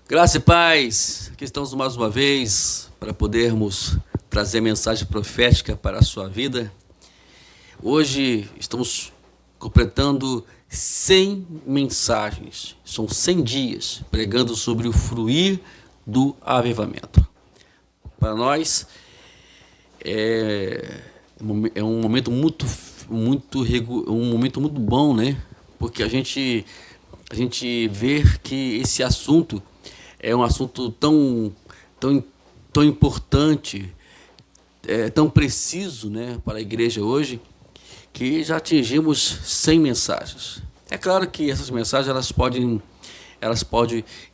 Graça e paz, aqui estamos mais uma vez para podermos trazer mensagem profética para a sua vida. Hoje estamos completando 100 mensagens, são 100 dias pregando sobre o fruir do avivamento. Para nós é um momento um momento muito bom, né? Porque a gente vê que esse assunto é um assunto tão importante, tão preciso, né, para a igreja hoje, que já atingimos 100 mensagens. É claro que essas mensagens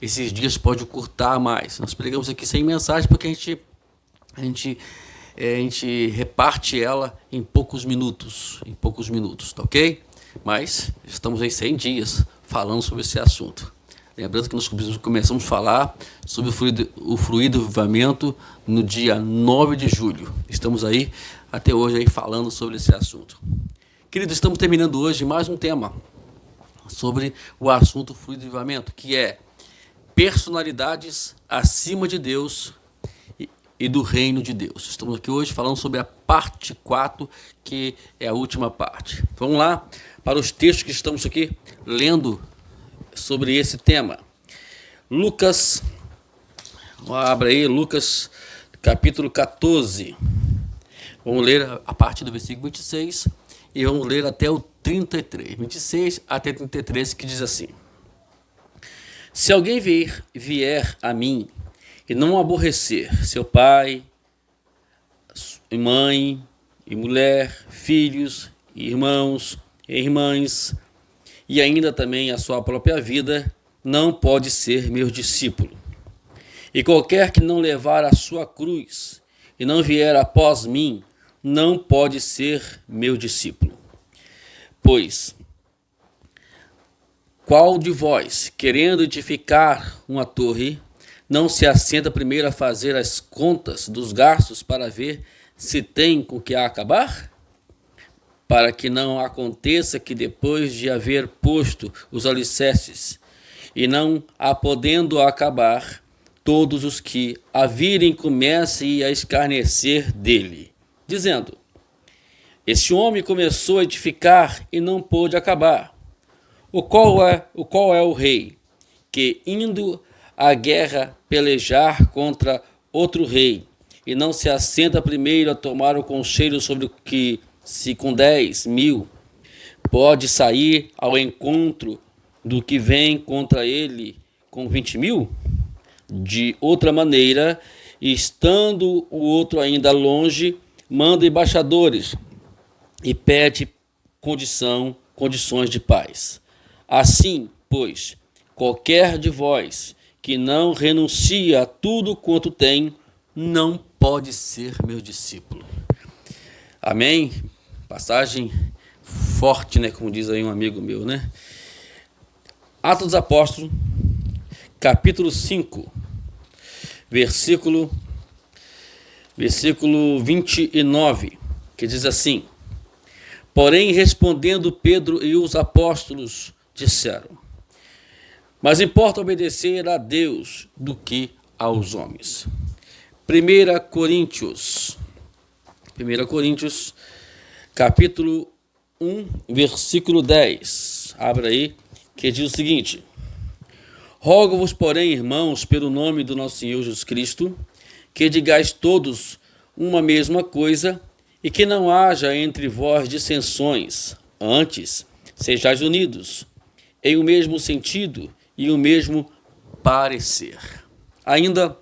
esses dias podem curtar mais. Nós pregamos aqui 100 mensagens porque a gente reparte ela em poucos minutos, tá ok? Mas estamos em 100 dias falando sobre esse assunto. Lembrando que nós começamos a falar sobre o fruir do avivamento no dia 9 de julho. Estamos aí até hoje aí falando sobre esse assunto. Queridos, estamos terminando hoje mais um tema sobre o assunto fruir do avivamento, que é personalidades acima de Deus e do reino de Deus. Estamos aqui hoje falando sobre a parte 4, que é a última parte. Vamos lá para os textos que estamos aqui lendo sobre esse tema. Lucas, abra aí, Lucas capítulo 14. Vamos ler a partir do versículo 26 e vamos ler até o 33. 26 até 33, que diz assim: Se alguém vier a mim e não aborrecer seu pai, e mãe, e mulher, filhos, irmãos e irmãs, e ainda também a sua própria vida, não pode ser meu discípulo. E qualquer que não levar a sua cruz e não vier após mim, não pode ser meu discípulo. Pois, qual de vós, querendo edificar uma torre, não se assenta primeiro a fazer as contas dos gastos para ver se tem com que acabar? Para que não aconteça que depois de haver posto os alicerces, e não a podendo acabar, todos os que a virem comecem a escarnecer dele, dizendo: Este homem começou a edificar e não pôde acabar. O qual é o rei, que indo à guerra pelejar contra outro rei, e não se assenta primeiro a tomar o conselho sobre o que, se com 10.000 pode sair ao encontro do que vem contra ele com 20.000? De outra maneira, estando o outro ainda longe, manda embaixadores e pede condições de paz. Assim, pois, qualquer de vós que não renuncia a tudo quanto tem, não pode ser meu discípulo. Amém? Passagem forte, né? Como diz aí um amigo meu, né? Atos dos Apóstolos, capítulo 5, versículo 29, que diz assim: Porém, respondendo Pedro e os apóstolos, disseram: Mas importa obedecer a Deus do que aos homens. 1 Coríntios, capítulo 1, versículo 10. Abra aí, que diz o seguinte: Rogo-vos, porém, irmãos, pelo nome do nosso Senhor Jesus Cristo, que digais todos uma mesma coisa e que não haja entre vós dissensões. Antes, sejais unidos em o mesmo sentido e o mesmo parecer. Ainda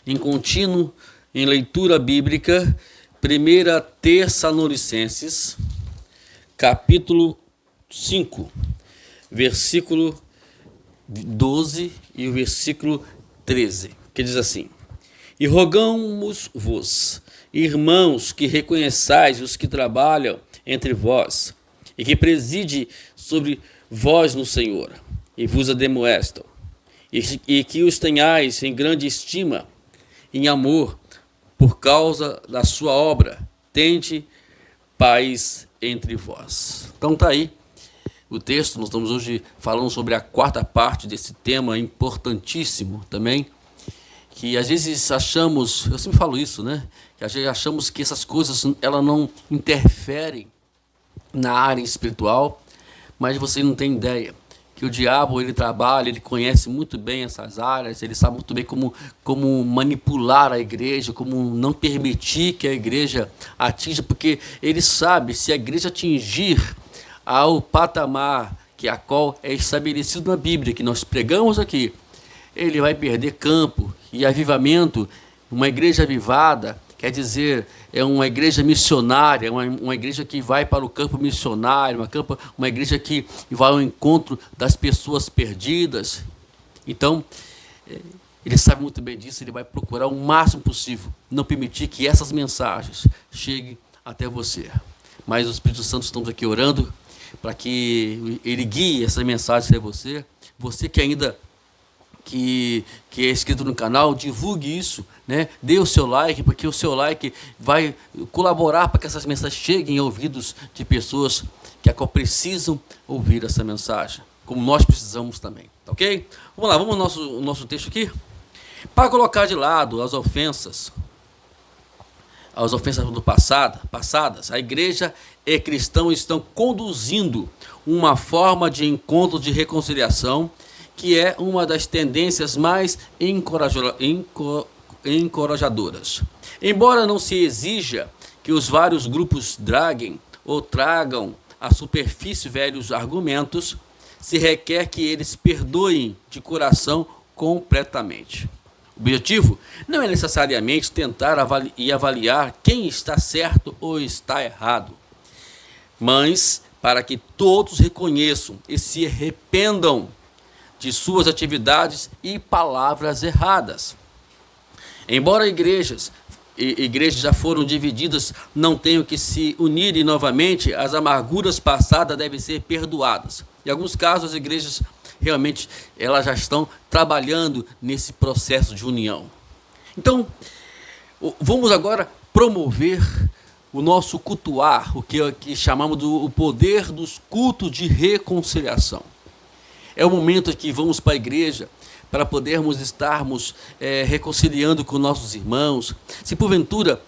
em contínuo, em leitura bíblica, 1 Tessalonicenses, capítulo 5, versículo 12 e o versículo 13, que diz assim: E rogamos-vos, irmãos, que reconheçais os que trabalham entre vós, e que preside sobre vós no Senhor, e vos ademoestam, e que os tenhais em grande estima, em amor, por causa da sua obra, tende paz entre vós. Então tá aí o texto. Nós estamos hoje falando sobre a quarta parte desse tema importantíssimo também, que às vezes achamos, eu sempre falo isso, né? Que às vezes achamos que essas coisas elas não interferem na área espiritual, mas você não tem ideia que o diabo, ele trabalha, ele conhece muito bem essas áreas, ele sabe muito bem como manipular a igreja, como não permitir que a igreja atinja, porque ele sabe, se a igreja atingir ao patamar que a qual é estabelecido na Bíblia, que nós pregamos aqui, ele vai perder campo. E avivamento, uma igreja avivada, quer dizer, é uma igreja missionária, uma igreja que vai para o campo missionário, uma igreja que vai ao encontro das pessoas perdidas. Então, ele sabe muito bem disso, ele vai procurar o máximo possível não permitir que essas mensagens cheguem até você. Mas o Espírito Santo, estamos aqui orando para que ele guie essa mensagem até você. Você que ainda que é inscrito no canal, divulgue isso, né? Dê o seu like, porque o seu like vai colaborar para que essas mensagens cheguem aos ouvidos de pessoas que precisam ouvir essa mensagem, como nós precisamos também, ok? Vamos lá, vamos ao nosso texto aqui. Para colocar de lado as ofensas passadas, a igreja e cristãos estão conduzindo uma forma de encontro de reconciliação, que é uma das tendências mais encorajadoras. Embora não se exija que os vários grupos tragam à superfície velhos argumentos, se requer que eles perdoem de coração completamente. O objetivo não é necessariamente tentar avaliar quem está certo ou está errado, mas para que todos reconheçam e se arrependam de suas atividades e palavras erradas. Embora igrejas já foram divididas, não tenham que se unirem novamente, as amarguras passadas devem ser perdoadas. Em alguns casos, as igrejas realmente elas já estão trabalhando nesse processo de união. Então, vamos agora promover o nosso cultuar, o que chamamos do poder dos cultos de reconciliação. É o momento que vamos para a igreja para podermos estarmos reconciliando com nossos irmãos. Se porventura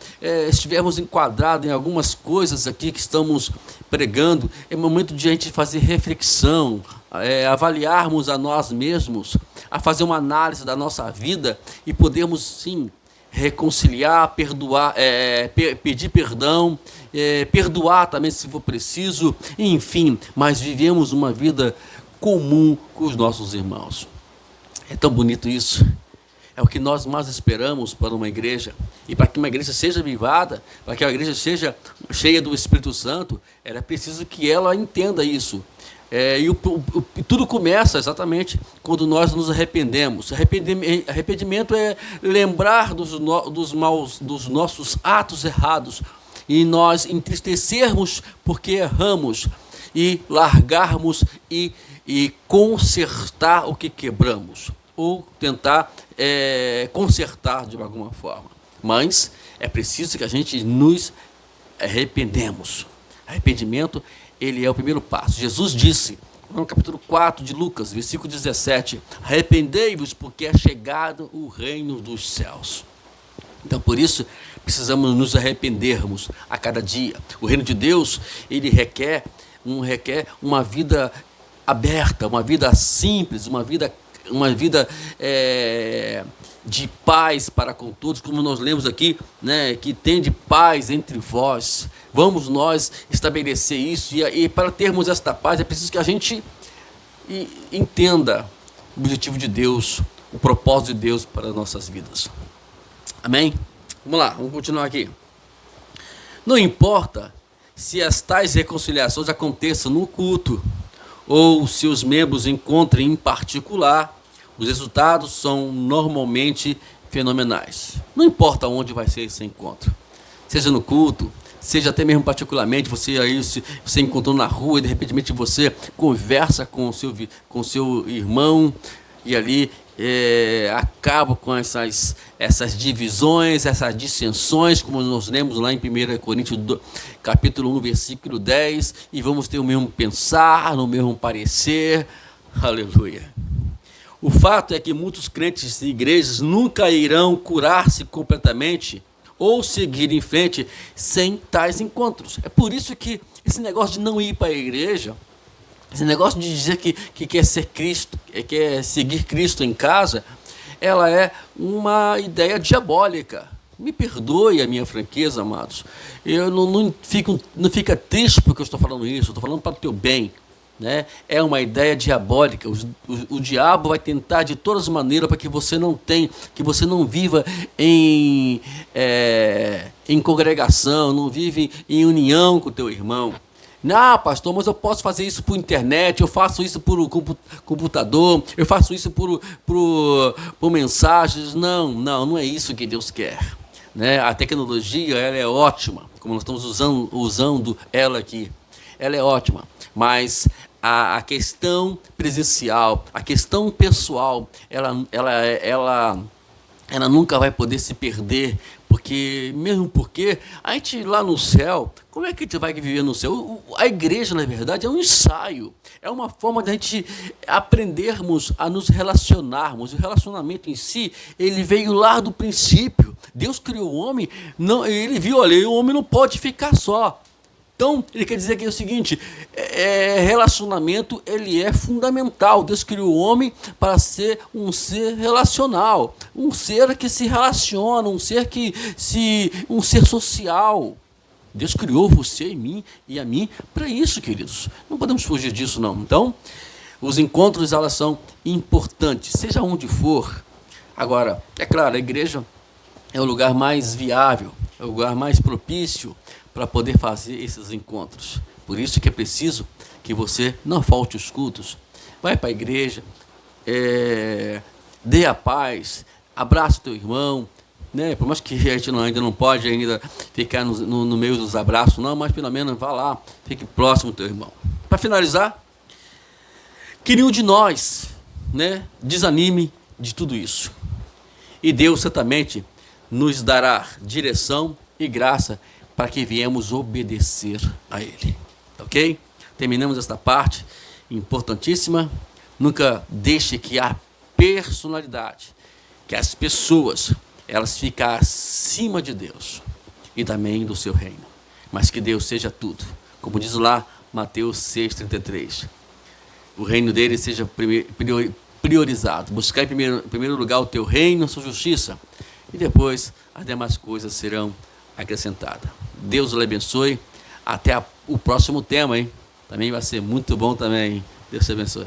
estivermos enquadrados em algumas coisas aqui que estamos pregando, é momento de a gente fazer reflexão, avaliarmos a nós mesmos, a fazer uma análise da nossa vida e podermos sim reconciliar, perdoar, pedir perdão, perdoar também se for preciso, enfim, mas vivemos uma vida comum com os nossos irmãos. É tão bonito isso. É o que nós mais esperamos para uma igreja. E para que uma igreja seja avivada, para que a igreja seja cheia do Espírito Santo, era preciso que ela entenda isso. E tudo começa exatamente quando nós nos arrependemos. Arrependimento é lembrar dos nossos atos errados e nós entristecermos porque erramos e largarmos e consertar o que quebramos, ou tentar consertar de alguma forma. Mas é preciso que a gente nos arrependemos. Arrependimento, ele é o primeiro passo. Jesus disse, no capítulo 4 de Lucas, versículo 17, arrependei-vos porque é chegado o reino dos céus. Então, por isso, precisamos nos arrependermos a cada dia. O reino de Deus, ele requer uma vida aberta, uma vida simples, uma vida de paz para com todos, como nós lemos aqui, né, que tem de paz entre vós. Vamos nós estabelecer isso, e para termos esta paz é preciso que a gente entenda o objetivo de Deus, o propósito de Deus para as nossas vidas. Amém? Vamos lá, vamos continuar aqui. Não importa se as tais reconciliações aconteçam no culto ou se os membros encontrem em particular, os resultados são normalmente fenomenais. Não importa onde vai ser esse encontro, seja no culto, seja até mesmo particularmente, você encontrou na rua e de repente você conversa com o seu irmão e ali acaba com essas divisões, essas dissensões, como nós lemos lá em 1 Coríntios capítulo 1, versículo 10, e vamos ter o mesmo pensar, o mesmo parecer. Aleluia. O fato é que muitos crentes e igrejas nunca irão curar-se completamente ou seguir em frente sem tais encontros. É por isso que esse negócio de não ir para a igreja, esse negócio de dizer que quer ser Cristo, quer seguir Cristo em casa, ela é uma ideia diabólica. Me perdoe a minha franqueza, amados. Eu não fica triste porque eu estou falando isso, eu estou falando para o teu bem. Né? É uma ideia diabólica. O diabo vai tentar de todas as maneiras para que você não viva em congregação, não vive em união com o teu irmão. Não, pastor, mas eu posso fazer isso por internet, eu faço isso por computador, eu faço isso por mensagens. Não é isso que Deus quer. Né? A tecnologia, ela é ótima, como nós estamos usando ela aqui. Ela é ótima, mas a questão presencial, a questão pessoal, ela nunca vai poder se perder, mesmo porque a gente lá no céu, como é que a gente vai viver no céu? A igreja, na verdade, é um ensaio, é uma forma de a gente aprendermos a nos relacionarmos. O relacionamento em si, ele veio lá do princípio. Deus criou o homem, ele viu, olha, o homem não pode ficar só. Então, ele quer dizer que é o seguinte, relacionamento, ele é fundamental. Deus criou o homem para ser um ser relacional, um ser que se relaciona, um ser social. Deus criou você e mim e a mim para isso, queridos. Não podemos fugir disso, não. Então, os encontros, elas são importantes, seja onde for. Agora, é claro, a igreja é o lugar mais viável, é o lugar mais propício para poder fazer esses encontros. Por isso que é preciso que você não falte os cultos. Vai para a igreja, dê a paz, abraça o teu irmão, né? Por mais que a gente ainda não pode ficar no meio dos abraços, não, mas pelo menos vá lá, fique próximo do teu irmão. Para finalizar, que nenhum de nós, né, desanime de tudo isso. E Deus certamente nos dará direção e graça para que viemos obedecer a Ele. Ok? Terminamos esta parte importantíssima. Nunca deixe que a personalidade, que as pessoas, elas fiquem acima de Deus e também do seu reino. Mas que Deus seja tudo. Como diz lá Mateus 6,33. O reino dele seja priorizado. Buscar em primeiro lugar o teu reino, a sua justiça. E depois as demais coisas serão acrescentadas. Deus lhe abençoe. Até o próximo tema, hein? Também vai ser muito bom também, hein? Deus te abençoe.